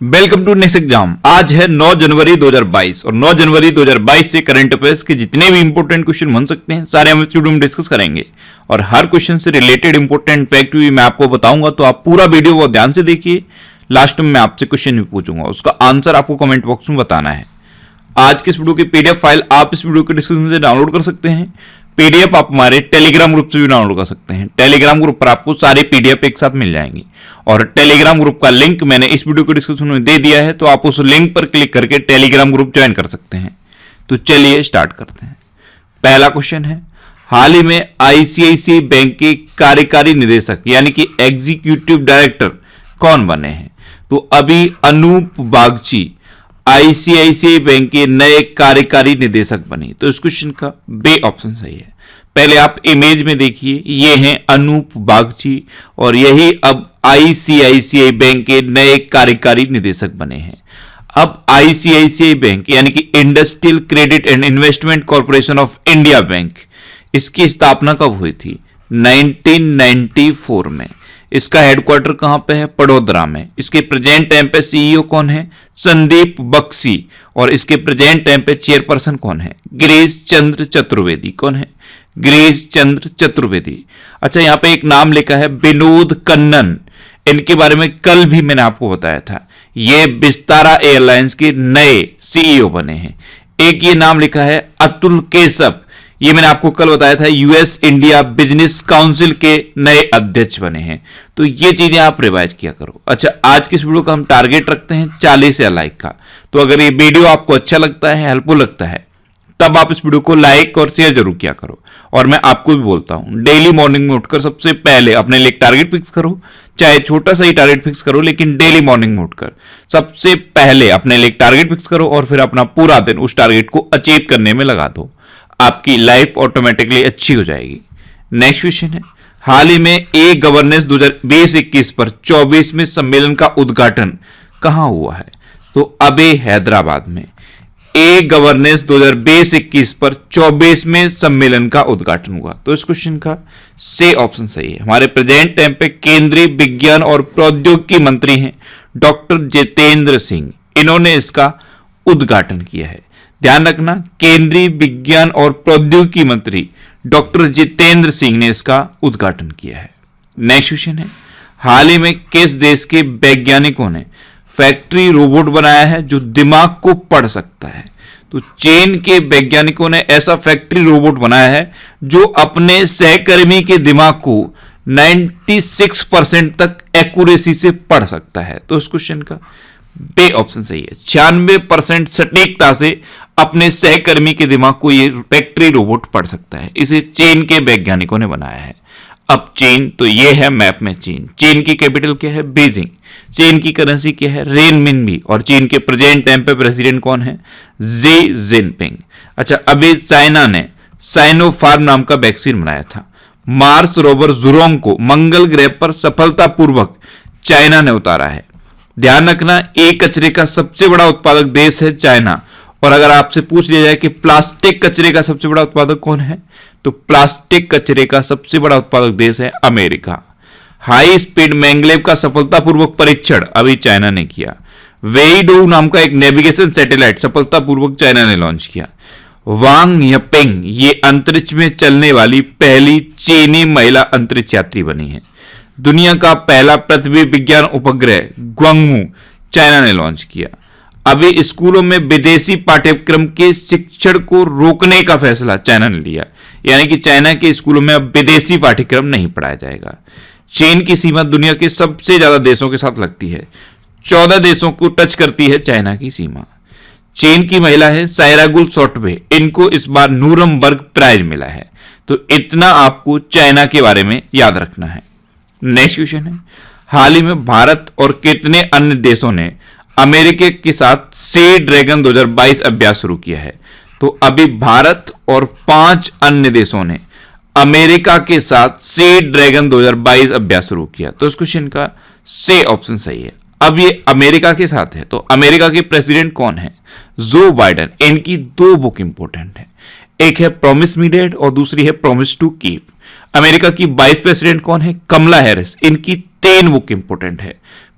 Welcome to next exam. आज है 9 जनवरी 2022 और 9 जनवरी 2022 से करंट अफेयर्स के जितने भी इंपॉर्टेंट क्वेश्चन बन सकते हैं सारे हम इस वीडियो में डिस्कस करेंगे और हर क्वेश्चन से रिलेटेड इंपॉर्टेंट फैक्ट भी मैं आपको बताऊंगा, तो आप पूरा वीडियो को ध्यान से देखिए। लास्ट में मैं आपसे क्वेश्चन भी पूछूंगा, उसका आंसर आपको कमेंट बॉक्स में बताना है। आज के इस वीडियो की पीडीएफ फाइल आप इस वीडियो के डिस्क्रिप्शन से डाउनलोड कर सकते हैं। पीडीएफ आप हमारे टेलीग्राम ग्रुप से भी डाउनलोड कर सकते हैं। टेलीग्राम ग्रुप पर आपको सारे पीडीएफ एक साथ मिल जाएंगे और टेलीग्राम ग्रुप का लिंक मैंने इस वीडियो के डिस्क्रिप्शन में दे दिया है, तो आप उस लिंक पर क्लिक करके टेलीग्राम ग्रुप ज्वाइन कर सकते हैं। तो चलिए स्टार्ट करते हैं। पहला क्वेश्चन है, हाल ही में आईसीआईसीआई बैंक के कार्यकारी निदेशक यानी कि एग्जीक्यूटिव डायरेक्टर कौन बने हैं? तो अभी अनूप बागची आईसीआईसीआई बैंक के नए कार्यकारी निदेशक बने। तो इस क्वेश्चन का बे ऑप्शन सही है। पहले आप इमेज में देखिए, ये हैं अनूप बागची और यही अब आईसीआईसीआई बैंक के नए कार्यकारी निदेशक बने हैं। अब आईसीआईसीआई बैंक यानी कि industrial credit and investment corporation of India bank, इसकी स्थापना कब हुई थी? 1994 में। इसका हेडक्वार्टर कहां पे है? बड़ोदरा में। इसके प्रेजेंट टाइम पे सीईओ कौन है? संदीप बख्शी। और इसके प्रेजेंट टाइम पे चेयरपर्सन कौन है? गिरीश चंद्र चतुर्वेदी। कौन है? गिरीश चंद्र चतुर्वेदी। अच्छा, यहां पे एक नाम लिखा है विनोद कन्नन। इनके बारे में कल भी मैंने आपको बताया था। ये विस्तारा एयरलाइंस के नए सीईओ बने हैं। एक ये नाम लिखा है अतुल केशव, ये मैंने आपको कल बताया था यूएस इंडिया बिजनेस काउंसिल के नए अध्यक्ष बने हैं। तो ये चीजें आप रिवाइज किया करो। अच्छा, आज की इस वीडियो का हम टारगेट रखते हैं 40 या लाइक का। तो अगर ये वीडियो आपको अच्छा लगता है, हेल्पफुल लगता है, तब आप इस वीडियो को लाइक और शेयर जरूर किया करो। और मैं आपको भी बोलता हूं, डेली मॉर्निंग में उठकर सबसे पहले अपने लिए टारगेट फिक्स करो, चाहे छोटा सा ही टारगेट फिक्स करो, लेकिन डेली मॉर्निंग में उठकर सबसे पहले अपने लिए टारगेट फिक्स करो और फिर अपना पूरा दिन उस टारगेट को अचीव करने में लगा दो। आपकी लाइफ ऑटोमेटिकली अच्छी हो जाएगी। नेक्स्ट क्वेश्चन है, हाल ही में ए गवर्नेंस 2020-21 पर 24वें सम्मेलन का उद्घाटन कहां हुआ है? तो अबे हैदराबाद में। ए गवर्नेंस 2020-21 पर 24वें सम्मेलन का उद्घाटन हुआ। तो इस क्वेश्चन का से ऑप्शन सही है। हमारे प्रेजेंट टाइम पे केंद्रीय विज्ञान और प्रौद्योगिकी मंत्री हैं डॉक्टर जितेंद्र सिंह। इन्होंने इसका उद्घाटन किया है। ध्यान रखना, केंद्रीय विज्ञान और प्रौद्योगिकी मंत्री डॉक्टर जितेंद्र सिंह ने इसका उद्घाटन किया है। नेक्स्ट क्वेश्चन है, हाल ही में किस देश के वैज्ञानिकों ने फैक्ट्री रोबोट बनाया है जो दिमाग को पढ़ सकता है? तो चीन के वैज्ञानिकों ने ऐसा फैक्ट्री रोबोट बनाया है जो अपने सहकर्मी के दिमाग को 96% तक एक्यूरेसी से पढ़ सकता है। तो इस क्वेश्चन का बे ऑप्शन सही है। 96% सटीकता से अपने सहकर्मी के दिमाग को यह फैक्ट्री रोबोट पढ़ सकता है। इसे चीन के वैज्ञानिकों ने बनाया है। अब चीन, तो यह है मैप में चीन। चीन की कैपिटल क्या है? बीजिंग। चीन की करेंसी क्या है? रेनमिनबी। और चीन के प्रेजेंट टाइम पे प्रेसिडेंट कौन है? Xi Jinping. अच्छा, अभी चाइना ने साइनोफार्म नाम का वैक्सीन बनाया था। मार्स रोवर जुरोंग को मंगल ग्रह पर सफलतापूर्वक चाइना ने उतारा है। ध्यान रखना, एक कचरे का सबसे बड़ा उत्पादक देश है चाइना। और अगर आपसे पूछ लिया जाए कि प्लास्टिक कचरे का सबसे बड़ा उत्पादक कौन है, तो प्लास्टिक कचरे का सबसे बड़ा उत्पादक देश है अमेरिका। हाई स्पीड मैंगलेव का सफलतापूर्वक परीक्षण अभी चाइना ने किया। वेईडोउ नाम का एक नेविगेशन सैटेलाइट सफलतापूर्वक चाइना ने लॉन्च किया। वांग यपिंग, ये अंतरिक्ष में चलने वाली पहली चीनी महिला अंतरिक्ष यात्री बनी है। दुनिया का पहला पृथ्वी विज्ञान उपग्रह ग्वांगमू चाइना ने लॉन्च किया। अभी स्कूलों में विदेशी पाठ्यक्रम के शिक्षण को रोकने का फैसला चाइना ने लिया, यानी कि चाइना के स्कूलों में अब विदेशी पाठ्यक्रम नहीं पढ़ाया जाएगा। चीन की सीमा दुनिया के सबसे ज्यादा देशों के साथ लगती है। 14 देशों को टच करती है चाइना की सीमा। चीन की महिला है सायरागुल सोटवे। इनको इस बार नूरमबर्ग प्राइज मिला है। तो इतना आपको चाइना के बारे में याद रखना है। नेक्स्ट क्वेश्चन है, हाल ही में भारत और कितने अन्य देशों ने अमेरिका के साथ सी ड्रैगन 2022 अभ्यास शुरू किया है? तो अभी भारत और 5 अन्य देशों ने अमेरिका के साथ सी ड्रैगन 2022 अभ्यास शुरू किया। तो इस क्वेश्चन का से ऑप्शन सही है। अब ये अमेरिका के साथ है, तो अमेरिका के प्रेसिडेंट कौन है? Joe Biden. इनकी 2 बुक इंपोर्टेंट है, एक है प्रॉमिस मी डैड और दूसरी है प्रॉमिस टू कीप। अमेरिका की वाइस प्रेसिडेंट कौन है? कमला हैरिस। इनकी 3 बुक इंपोर्टेंट है,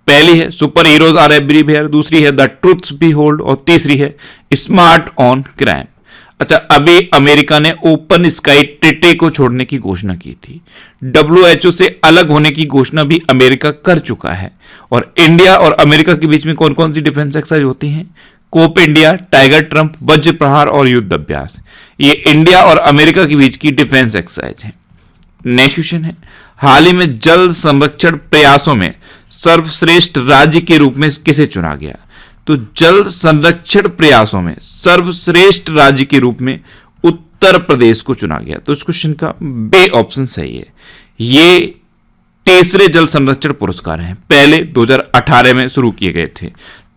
पहली है सुपर हीरोज आर एवरीवेयर, दूसरी है द ट्रुथ्स बी होल्ड और तीसरी है स्मार्ट ऑन क्राइम। अच्छा, अभी अमेरिका ने ओपन स्काई ट्रीटी को छोड़ने की घोषणा की थी। WHO से अलग होने की घोषणा भी अमेरिका कर चुका है। और इंडिया और अमेरिका के बीच में कौन कौन सी डिफेंस एक्सरसाइज होती हैं? कोप इंडिया, टाइगर ट्रंप, वज्र प्रहार और युद्ध अभ्यास। ये इंडिया और अमेरिका के बीच की डिफेंस एक्सरसाइज है। नेक्स्ट क्वेश्चन है, हाल ही में जल संरक्षण प्रयासों में सर्वश्रेष्ठ राज्य के रूप में किसे चुना गया? तो जल संरक्षण प्रयासों में सर्वश्रेष्ठ राज्य के रूप में उत्तर प्रदेश को चुना गया। तो इस क्वेश्चन का बे ऑप्शन सही है। ये तीसरे जल संरक्षण पुरस्कार हैं। पहले 2018 में शुरू किए गए थे,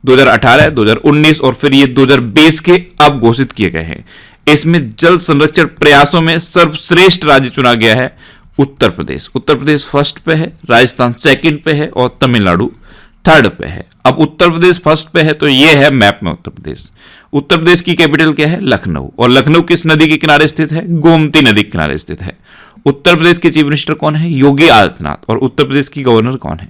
2018, 2019 और फिर ये 2020 के अब घोषित किए गए हैं। इसमें जल संरक्षण प्रयासों में सर्वश्रेष्ठ राज्य चुना गया है उत्तर प्रदेश। उत्तर प्रदेश फर्स्ट पे है, राजस्थान सेकंड पे है और तमिलनाडु थर्ड पे है। अब उत्तर प्रदेश फर्स्ट पे है तो ये है मैप में उत्तर प्रदेश। उत्तर प्रदेश की कैपिटल क्या है? लखनऊ। और लखनऊ किस नदी के किनारे स्थित है? गोमती नदी के किनारे स्थित है। उत्तर प्रदेश के चीफ मिनिस्टर कौन है? योगी आदित्यनाथ। और उत्तर प्रदेश की गवर्नर कौन है?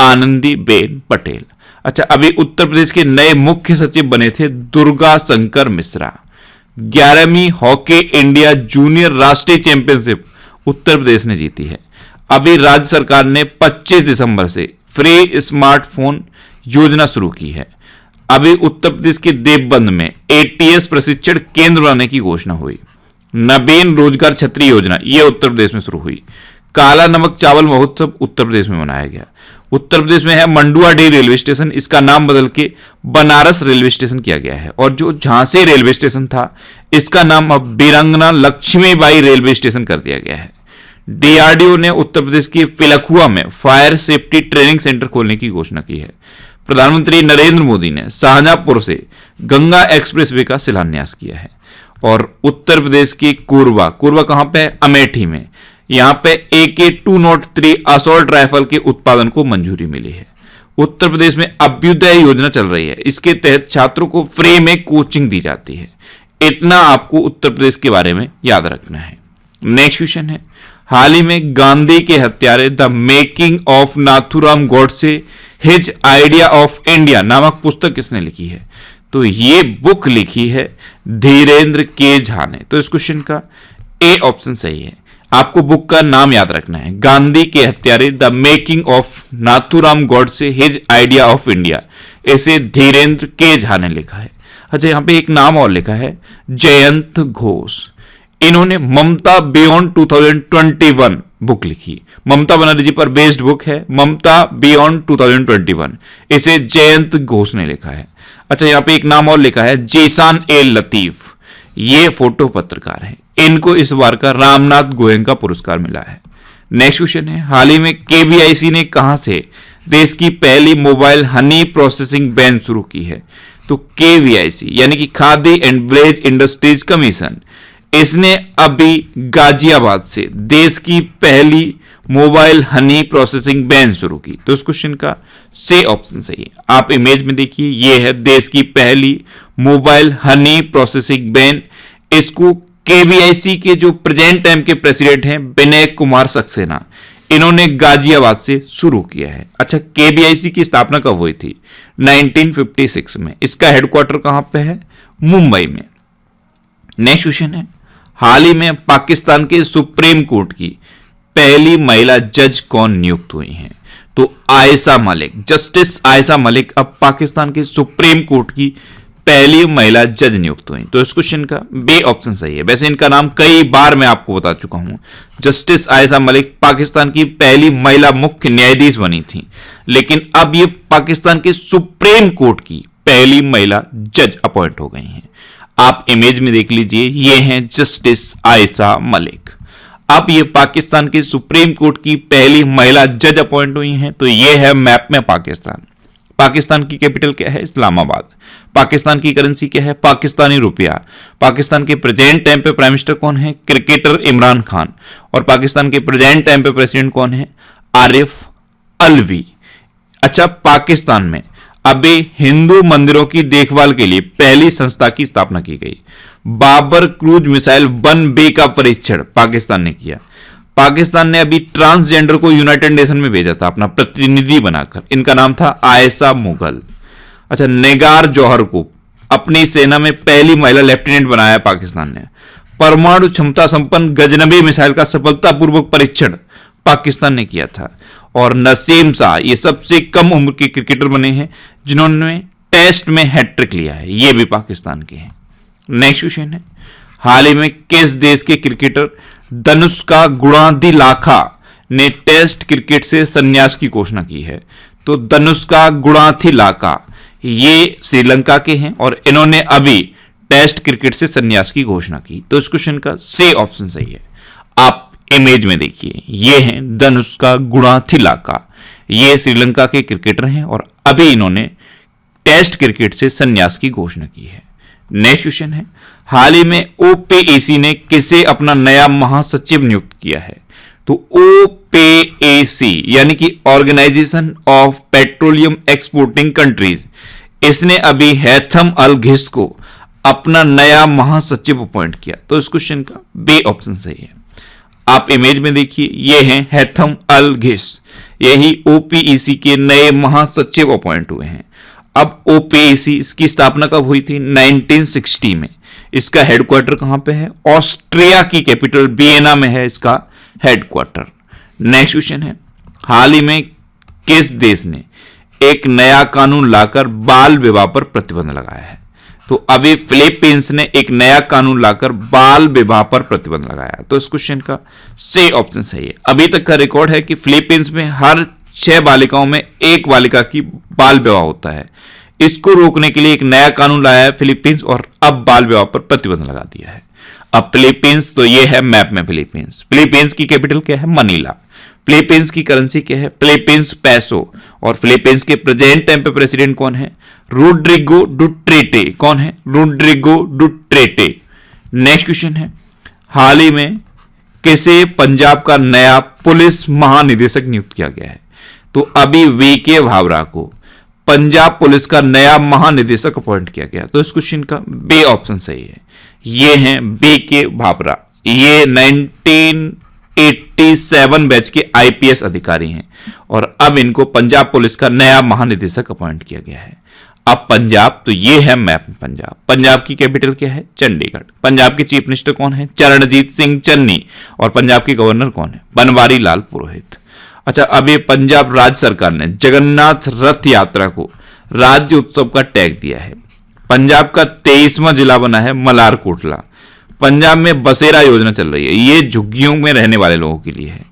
आनंदीबेन पटेल। अच्छा, अभी उत्तर प्रदेश के नए मुख्य सचिव बने थे दुर्गा शंकर मिश्रा। 11वीं हॉकी इंडिया जूनियर राष्ट्रीय चैंपियनशिप उत्तर प्रदेश ने जीती है। अभी राज्य सरकार ने 25 दिसंबर से फ्री स्मार्टफोन योजना शुरू की है। अभी उत्तर प्रदेश के देवबंद में ATS प्रशिक्षण केंद्र बनाने की घोषणा हुई। नवीन रोजगार छतरी योजना ये उत्तर प्रदेश में शुरू हुई। काला नमक चावल महोत्सव उत्तर प्रदेश में मनाया गया। उत्तर प्रदेश में है मंडुआडीह रेलवे स्टेशन, इसका नाम बदल के बनारस रेलवे स्टेशन किया गया है। और जो झांसी रेलवे स्टेशन था इसका नाम अब वीरांगना लक्ष्मीबाई रेलवे स्टेशन कर दिया गया है। DRDO ने उत्तर प्रदेश के पिलखुआ में फायर सेफ्टी ट्रेनिंग सेंटर खोलने की घोषणा की है। प्रधानमंत्री नरेंद्र मोदी ने शाहजहांपुर से गंगा एक्सप्रेसवे का शिलान्यास किया है। और उत्तर प्रदेश की कोरबा कहां पे है? अमेठी में। यहां पे AK-203 असॉल्ट राइफल के उत्पादन को मंजूरी मिली है। उत्तर प्रदेश में अभ्युदय योजना चल रही है, इसके तहत छात्रों को फ्री में कोचिंग दी जाती है। इतना आपको उत्तर प्रदेश के बारे में याद रखना है। नेक्स्ट क्वेश्चन है, हाल ही में गांधी के हत्यारे the making of Nathuram Godse his idea of India नामक पुस्तक किसने लिखी है? तो ये बुक लिखी है धीरेन्द्र के झा ने। तो इस क्वेश्चन का ए ऑप्शन सही है। आपको बुक का नाम याद रखना है, गांधी के हत्यारे the making of Nathuram Godse his idea of India. इसे धीरेन्द्र के झा ने लिखा है। अच्छा, यहां पे एक नाम और लिखा है जयंत घोष। इन्होंने ममता बियॉन्ड 2021 बुक लिखी। ममता बनर्जी पर बेस्ड बुक है, ममता बियॉन्ड 2021। इसे जयंत घोष ने लिखा है। अच्छा, यहां पे एक नाम और लिखा है जीशान ए लतीफ। ये फोटो पत्रकार है। इनको इस बार का रामनाथ गोयनका पुरस्कार मिला है। नेक्स्ट क्वेश्चन है, हाल ही में KVIC ने कहां से देश की पहली मोबाइल हनी प्रोसेसिंग वैन शुरू की है? तो KVIC यानी कि khadi and village industries commission, इसने अभी गाजियाबाद से देश की पहली मोबाइल हनी प्रोसेसिंग वैन शुरू की। तो इस क्वेश्चन का सी ऑप्शन सही है। आप इमेज में देखिए, यह है देश की पहली मोबाइल हनी प्रोसेसिंग वैन। इसको KVIC के जो प्रेजेंट टाइम के प्रेसिडेंट हैं विनय कुमार सक्सेना, इन्होंने गाजियाबाद से शुरू किया है। अच्छा, KVIC की स्थापना कब हुई थी? 1956 में। इसका हेडक्वार्टर कहां पे है? मुंबई में। नेक्स्ट क्वेश्चन है, हाल ही में पाकिस्तान के सुप्रीम कोर्ट की पहली महिला जज कौन नियुक्त हुई हैं? तो आयशा मलिक, जस्टिस आयशा मलिक अब पाकिस्तान के सुप्रीम कोर्ट की पहली महिला जज नियुक्त हुई। तो इस क्वेश्चन का बी ऑप्शन सही है। वैसे इनका नाम कई बार मैं आपको बता चुका हूं। जस्टिस आयशा मलिक पाकिस्तान की पहली महिला मुख्य न्यायाधीश बनी थी, लेकिन अब ये पाकिस्तान के सुप्रीम कोर्ट की पहली महिला जज अपॉइंट हो गई हैं। आप इमेज में देख लीजिए, ये हैं जस्टिस आयशा मलिक। अब ये पाकिस्तान के सुप्रीम कोर्ट की पहली महिला जज अपॉइंट हुई हैं। तो ये है मैप में पाकिस्तान। पाकिस्तान की कैपिटल क्या है? इस्लामाबाद। पाकिस्तान की करेंसी क्या है? पाकिस्तानी रुपया। पाकिस्तान के प्रेजेंट टाइम पे प्राइम मिनिस्टर कौन है? क्रिकेटर इमरान खान। और पाकिस्तान के प्रेजेंट टाइम पे प्रेसिडेंट कौन है? आरिफ अलवी। अच्छा, पाकिस्तान में अभी हिंदू मंदिरों की देखभाल के लिए पहली संस्था की स्थापना की गई। बाबर क्रूज मिसाइल 1B का परीक्षण पाकिस्तान ने किया। पाकिस्तान ने अभी ट्रांसजेंडर को यूनाइटेड नेशन में भेजा था अपना प्रतिनिधि बनाकर, इनका नाम था आयशा मुगल। अच्छा, नेगार जौहर को अपनी सेना में पहली महिला लेफ्टिनेंट बनाया पाकिस्तान ने। परमाणु क्षमता संपन्न गजनबी मिसाइल का सफलतापूर्वक परीक्षण पाकिस्तान ने किया था। और नसीम शाह ये सबसे कम उम्र के क्रिकेटर बने हैं जिन्होंने टेस्ट में हैट्रिक लिया है, ये भी पाकिस्तान के हैं। नेक्स्ट क्वेश्चन है, हाल ही में किस देश के क्रिकेटर धनुष्का गुणातिलका ने टेस्ट क्रिकेट से संन्यास की घोषणा की है? तो धनुष्का गुणातिलका ये श्रीलंका के हैं और इन्होंने अभी टेस्ट क्रिकेट से संन्यास की घोषणा की। तो इस क्वेश्चन का सी ऑप्शन सही है। आप इमेज में देखिए, ये हैं धनुष्का गुणातिलका, ये श्रीलंका के क्रिकेटर हैं और अभी इन्होंने टेस्ट क्रिकेट से संन्यास की घोषणा की है। नेक्स्ट क्वेश्चन है, हाल ही में ओपेएसी ने किसे अपना नया महासचिव नियुक्त किया है? तो ओपेएसी यानी कि organisation of petroleum exporting countries, इसने अभी हैथम अल घिस को अपना नया महासचिव अपॉइंट किया। तो इस क्वेश्चन का बी ऑप्शन सही है। आप इमेज में देखिए, ये हैं हैथम अल घिस, यही ओपीईसी के नए महासचिव अपॉइंट हुए हैं। अब ओपीईसी इसकी स्थापना कब हुई थी? 1960 में। इसका हेडक्वार्टर कहां पे है? ऑस्ट्रिया की कैपिटल वियना में है इसका हेडक्वार्टर। नेक्स्ट क्वेश्चन है, हाल ही में किस देश ने एक नया कानून लाकर बाल विवाह पर प्रतिबंध लगाया है? तो अभी फिलीपींस ने एक नया कानून लाकर बाल विवाह पर प्रतिबंध लगाया। तो इस क्वेश्चन का सी ऑप्शन सही है। अभी तक का रिकॉर्ड है कि फिलीपींस में हर 6 बालिकाओं में एक बालिका की बाल विवाह होता है। इसको रोकने के लिए एक नया कानून लाया है फिलीपींस और अब बाल विवाह पर प्रतिबंध लगा दिया है। अब फिलीपींस, तो ये है मैप में फिलीपींस। फिलीपींस की कैपिटल क्या है? मनीला। फिलीपींस की करेंसी क्या है? फिलीपींस पैसो। और फिलीपींस के प्रेजेंट टाइम पे प्रेसिडेंट कौन है? रोड्रिगो डुटेर्टे। कौन है? रोड्रिगो डुटेर्टे। नेक्स्ट क्वेश्चन है, हाल ही में किसे पंजाब का नया पुलिस महानिदेशक नियुक्त किया गया है? तो अभी वीके भावरा को पंजाब पुलिस का नया महानिदेशक अपॉइंट किया गया। तो इस क्वेश्चन का बी ऑप्शन सही है। ये हैं बीके भावरा, ये 1987 बैच के आईपीएस अधिकारी हैं और अब इनको पंजाब पुलिस का नया महानिदेशक अपॉइंट किया गया है। अब पंजाब, तो ये है मैप में पंजाब। पंजाब की कैपिटल क्या है? चंडीगढ़। पंजाब के चीफ मिनिस्टर कौन है? चरणजीत सिंह चन्नी। और पंजाब के गवर्नर कौन है? बनवारी लाल पुरोहित। अच्छा, अब ये पंजाब राज्य सरकार ने जगन्नाथ रथ यात्रा को राज्य उत्सव का टैग दिया है। पंजाब का 23वां जिला बना है मलारकोटला। पंजाब में बसेरा योजना चल रही है, ये झुग्गियों में रहने वाले लोगों के लिए है।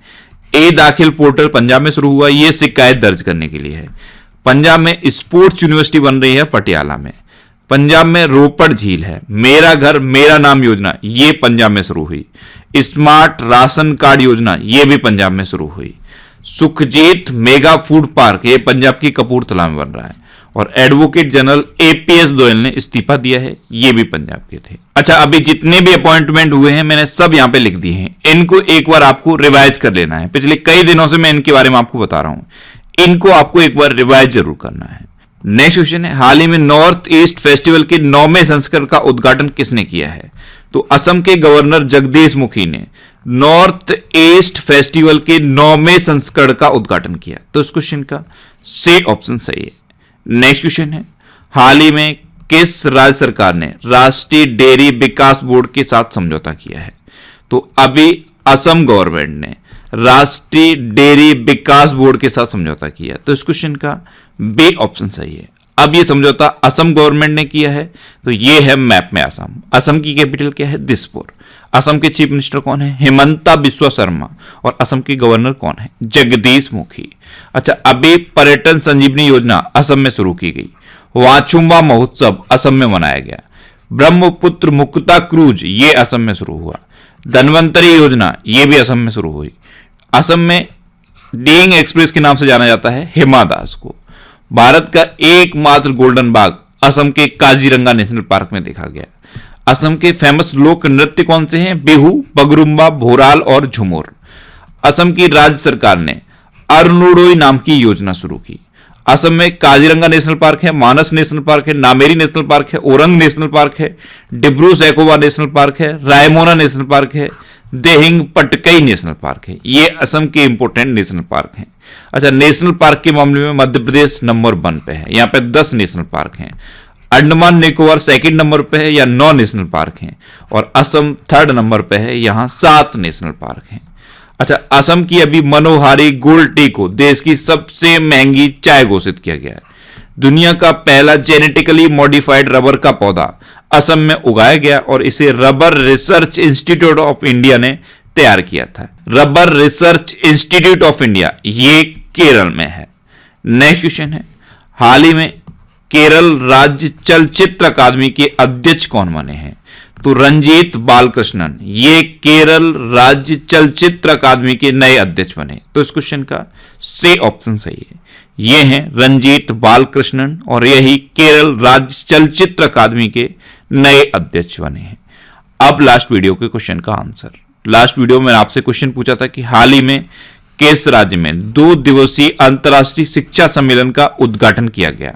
ए दाखिल पोर्टल पंजाब में शुरू हुआ, ये शिकायत दर्ज करने के लिए है। पंजाब में स्पोर्ट्स यूनिवर्सिटी बन रही है पटियाला में। पंजाब में रोपड़ झील है। मेरा घर मेरा नाम योजना, ये पंजाब में शुरू हुई। स्मार्ट राशन कार्ड योजना, ये भी पंजाब में शुरू हुई। सुखजीत मेगा फूड पार्क, ये पंजाब की कपूरथला में बन रहा है। और एडवोकेट जनरल एपीएस गोयल ने इस्तीफा दिया है, ये भी पंजाब के थे। अच्छा, अभी जितने भी अपॉइंटमेंट हुए हैं मैंने सब यहां पे लिख दिए हैं, इनको एक बार आपको रिवाइज कर लेना है। पिछले कई दिनों से मैं इनके बारे में आपको बता रहा हूं, इनको आपको एक बार रिवाइज जरूर करना है। नेक्स्ट क्वेश्चन है, हाल ही में नॉर्थ ईस्ट फेस्टिवल के 9वें संस्करण का उद्घाटन किसने किया है? तो असम के गवर्नर जगदीश मुखी ने नॉर्थ ईस्ट फेस्टिवल के 9वें संस्करण का उद्घाटन किया। तो इस क्वेश्चन का सी ऑप्शन सही है। नेक्स्ट क्वेश्चन है, हाल ही में किस राज्य सरकार ने राष्ट्रीय डेयरी विकास बोर्ड के साथ समझौता किया है? तो अभी असम गवर्नमेंट ने राष्ट्रीय डेयरी विकास बोर्ड के साथ समझौता किया। तो इस क्वेश्चन का बी ऑप्शन सही है। अब ये समझौता असम गवर्नमेंट ने किया है, तो ये है मैप में असम। असम की कैपिटल क्या है? दिसपुर। असम के चीफ मिनिस्टर कौन है? हिमंता बिस्वा शर्मा। और असम के गवर्नर कौन है? जगदीश मुखी। अच्छा, अभी पर्यटन संजीवनी योजना असम में शुरू की गई। वाचुंबा महोत्सव असम में मनाया गया। ब्रह्मपुत्र मुक्ता क्रूज, ये असम में शुरू हुआ। धनवंतरी योजना, ये भी असम में शुरू हुई। असम में डीइंग एक्सप्रेस के नाम से जाना जाता है हिमा दास को। भारत का एकमात्र गोल्डन बाघ असम के काजीरंगा नेशनल पार्क में देखा गया। असम के फेमस लोक नृत्य कौन से हैं? बिहू, बगरुम्बा, भोराल और झुमोर। असम की राज्य सरकार ने अरुणोदय नाम की योजना शुरू की। असम में काजीरंगा नेशनल पार्क है, मानस नेशनल पार्क है, नामेरी नेशनल पार्क है, ओरंग नेशनल पार्क है, डिब्रू सैखोवा नेशनल पार्क है, रायमोना नेशनल पार्क है, देहिंग पटकई नेशनल पार्क है। ये असम के इंपोर्टेंट नेशनल पार्क हैं। अच्छा, नेशनल पार्क के मामले में मध्य प्रदेश नंबर 1 पे है, यहाँ पे 10 नेशनल पार्क हैं। अंडमान निकोबार सेकंड नंबर पे है, या 9 नेशनल पार्क हैं। और असम 3rd नंबर पे है, यहाँ 7 नेशनल पार्क हैं। अच्छा, असम की अभी मनोहारी गोल्ड टी को देश की सबसे महंगी चाय घोषित किया गया है। दुनिया का पहला जेनेटिकली मॉडिफाइड रबर का पौधा असम में उगाया गया और इसे rubber research institute of India ने तैयार किया था। Rubber research institute of India ये केरल में है। नेक्स्ट क्वेश्चन है, हाल ही में केरल राज्य चलचित्र अकादमी के अध्यक्ष कौन बने हैं? तो रंजीत बालकृष्णन ये केरल राज्य चलचित्र अकादमी के नए अध्यक्ष बने। तो इस क्वेश्चन का से ऑप्शन सही है। ये हैं रंजीत बालकृष्णन और यही केरल राज्य चलचित्र अकादमी के नए अध्यक्ष बने हैं। अब लास्ट वीडियो के क्वेश्चन का आंसर। लास्ट वीडियो में आपसे क्वेश्चन पूछा था कि हाल ही में किस राज्य में 2 दिवसीय अंतर्राष्ट्रीय शिक्षा सम्मेलन का उद्घाटन किया गया?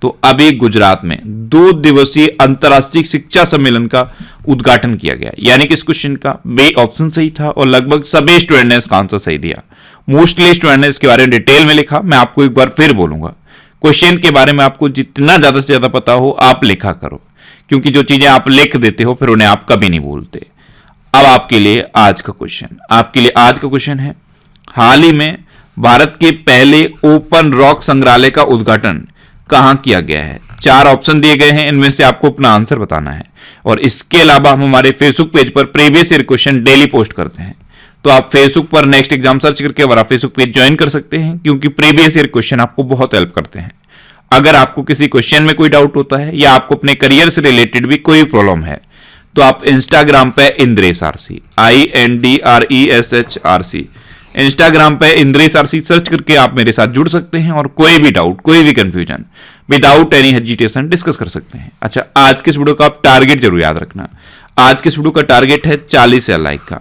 तो अभी गुजरात में 2 दिवसीय अंतर्राष्ट्रीय शिक्षा सम्मेलन का उद्घाटन किया गया। यानी कि इस क्वेश्चन का बे ऑप्शन सही था और लगभग सभी स्टूडेंट ने इसका आंसर सही दिया। मोस्टली स्टूडेंट ने इसके बारे में डिटेल में लिखा। मैं आपको एक बार फिर बोलूंगा, क्वेश्चन के बारे में आपको जितना ज्यादा से ज्यादा पता हो आप लिखा करो, क्योंकि जो चीजें आप लिख देते हो फिर उन्हें आप कभी नहीं भूलते। अब आपके लिए आज का क्वेश्चन है, हाल ही में भारत के पहले ओपन रॉक संग्रहालय का उद्घाटन कहां किया गया है? 4 ऑप्शन दिए गए हैं, इनमें से आपको अपना आंसर बताना है। और इसके अलावा हम हमारे फेसबुक पेज पर previous year question daily post करते हैं, तो आप फेसबुक पर नेक्स्ट एग्जाम सर्च करके हमारा फेसबुक पेज ज्वाइन कर सकते हैं, क्योंकि प्रीवियस ईयर क्वेश्चन आपको बहुत हेल्प करते हैं। अगर आपको किसी क्वेश्चन में कोई डाउट होता है या आपको अपने करियर से रिलेटेड भी कोई प्रॉब्लम है, तो आप इंस्टाग्राम पे इंद्रेश आरसी INDRESHRC इंस्टाग्राम पे इंद्रेश आरसी सर्च करके आप मेरे साथ जुड़ सकते हैं और कोई भी डाउट, कोई भी confusion without any hesitation discuss कर सकते हैं। अच्छा, आज के इस वीडियो का आप टारगेट जरूर याद रखना। आज के इस वीडियो का टारगेट है 40 लाइक का।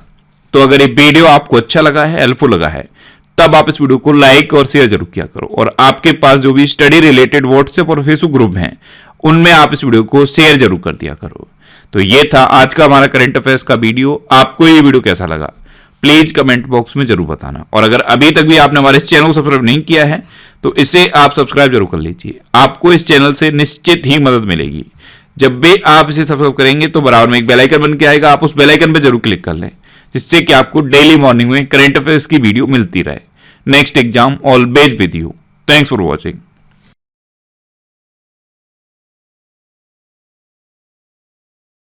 तो अगर ये वीडियो आपको अच्छा लगा है, हेल्पफुल लगा है, तब आप इस वीडियो को लाइक और शेयर जरूर किया करो। और आपके पास जो भी स्टडी रिलेटेड व्हाट्सएप और फेसबुक ग्रुप हैं, उनमें आप इस वीडियो को शेयर जरूर कर दिया करो। तो ये था आज का हमारा करंट अफेयर्स का वीडियो। आपको ये वीडियो कैसा लगा प्लीज कमेंट बॉक्स में जरूर बताना। और अगर अभी तक भी आपने हमारे इस चैनल को सब्सक्राइब नहीं किया है तो इसे आप सब्सक्राइब जरूर कर लीजिए। आपको इस चैनल से निश्चित ही मदद मिलेगी। जब भी आप इसे सब्सक्राइब करेंगे तो बराबर में एक बेल आइकन बन के आएगा, आप उस बेल आइकन पर जरूर क्लिक कर लें, जिससे कि आपको डेली मॉर्निंग में करंट अफेयर्स की वीडियो मिलती रहे। Next exam always with you. Thanks for watching.